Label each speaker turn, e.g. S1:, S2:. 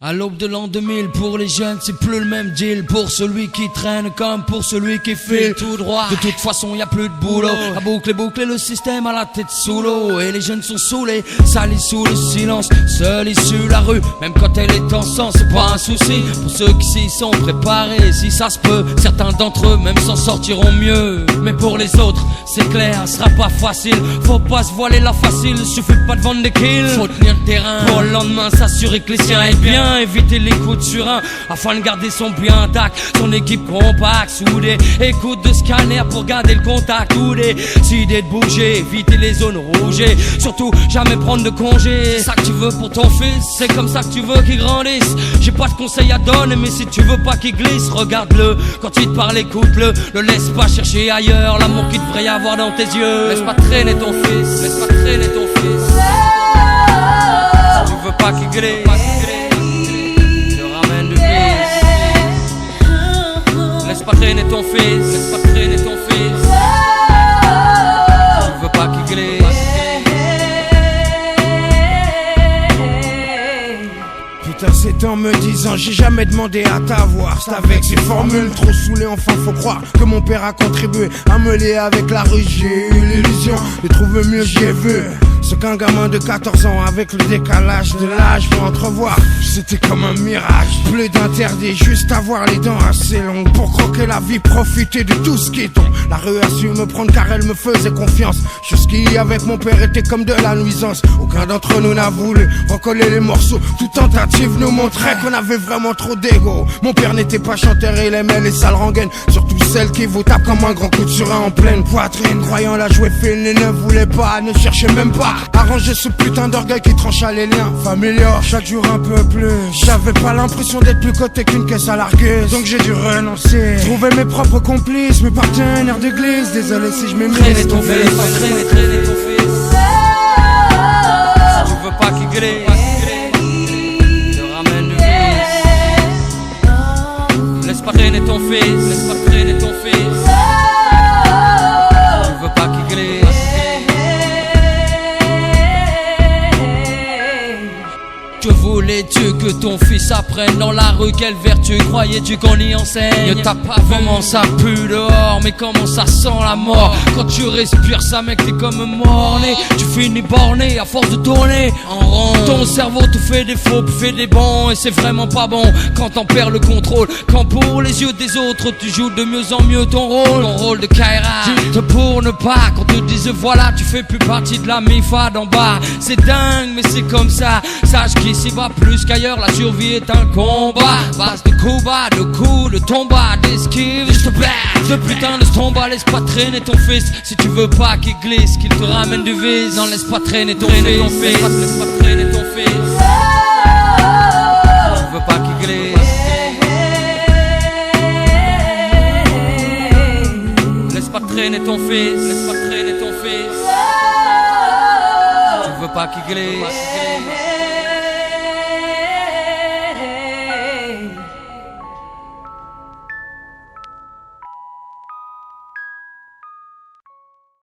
S1: À l'aube de l'an 2000, pour les jeunes, c'est plus le même deal. Pour celui qui traîne comme pour celui qui file tout droit. De toute façon, y a plus de boulot. À boucler, le système à la tête sous l'eau. Et les jeunes sont saoulés, salis sous le silence. Seule issue la rue, même quand elle est en sang, c'est pas un souci. Pour ceux qui s'y sont préparés, si ça se peut, certains d'entre eux même s'en sortiront mieux. Mais pour les autres, c'est clair, ce sera pas facile. Faut pas se voiler la facile, suffit pas de vendre des kills. Faut tenir le terrain, pour le lendemain s'assurer que les siens aient bien. Éviter les coups de surin afin de garder son bien intact. Son équipe compacte, soudée. Écoute de scanner pour garder le contact. Ou des idées de bouger, éviter les zones rouges. Et surtout jamais prendre de congé. C'est ça que tu veux pour ton fils, c'est comme ça que tu veux qu'il grandisse. J'ai pas de conseils à donner, mais si tu veux pas qu'il glisse, regarde-le. Quand il te parle, écoute-le. Ne laisse pas chercher ailleurs l'amour qu'il devrait y avoir dans tes yeux. Laisse pas traîner ton fils, laisse pas traîner ton fils. Si tu veux pas qu'il glisse, laisse pas traîner ton fils, laisse pas traîner ton fils. Tu veux pas qu'il glisse.
S2: Putain, c'est en me disant, j'ai jamais demandé à t'avoir. C'est avec ces formules trop saoulées, enfin faut croire que mon père a contribué à me lier avec la rue. J'ai eu l'illusion de trouver mieux, j'ai vu ce qu'un gamin de 14 ans avec le décalage de l'âge peut entrevoir. C'était comme un mirage, plus d'interdit, juste avoir les dents assez longues pour croquer la vie, profiter de tout ce qui tombe. La rue a su me prendre car elle me faisait confiance. Chose qui avec mon père était comme de la nuisance. Aucun d'entre nous n'a voulu recoller les morceaux. Toute tentative nous montrait qu'on avait vraiment trop d'ego. Mon père n'était pas chanteur, il aimait les sales rengaines, surtout celles qui vous tapent comme un grand coup de surin en pleine poitrine. Croyant la jouer fine, il ne voulait pas, ne cherchait même pas arranger ce putain d'orgueil qui trancha les liens familiaux. Chaque jour un peu plus, j'avais pas l'impression d'être plus coté qu'une caisse à larguer. Donc j'ai dû renoncer, trouver mes propres complices, mes partenaires d'église. Désolé si je m'aimais.
S1: Traîner ton fils, traîner ton fils. Si tu veux pas qu'il glisse, te ramène du vice. Laisse pas traîner ton fils, laisse pas traîner ton fils. Tu veux pas qu'il glisse. Que voulais-tu que ton fils apprenne dans la rue? Quelle vertu croyais-tu qu'on y enseigne? Ne t'as pas vu comment ça pue dehors, mais comment ça sent la mort. Quand tu respires ça mec, t'es comme mort-né. Tu finis borné à force de tourner en rond. Ton cerveau te fait des faux, fait des bons. Et c'est vraiment pas bon quand t'en perds le contrôle. Quand pour les yeux des autres tu joues de mieux en mieux ton rôle de Kaira. Juste pour ne pas qu'on te dise voilà, tu fais plus partie de la MIFA d'en bas. C'est dingue mais c'est comme ça. Sache qu'ici va plus qu'ailleurs, la survie est un combat. Base de coups bas, de coups, de tombas, d'esquive. Je te baisse, de putain de tomba. Laisse pas traîner ton fils si tu veux pas qu'il glisse, qu'il te ramène du vice. Non, laisse pas traîner ton fils, laisse pas traîner ton fils. Tu veux pas qu'il glisse. Laisse pas traîner ton fils, laisse pas traîner ton fils. Tu veux pas qu'il glisse.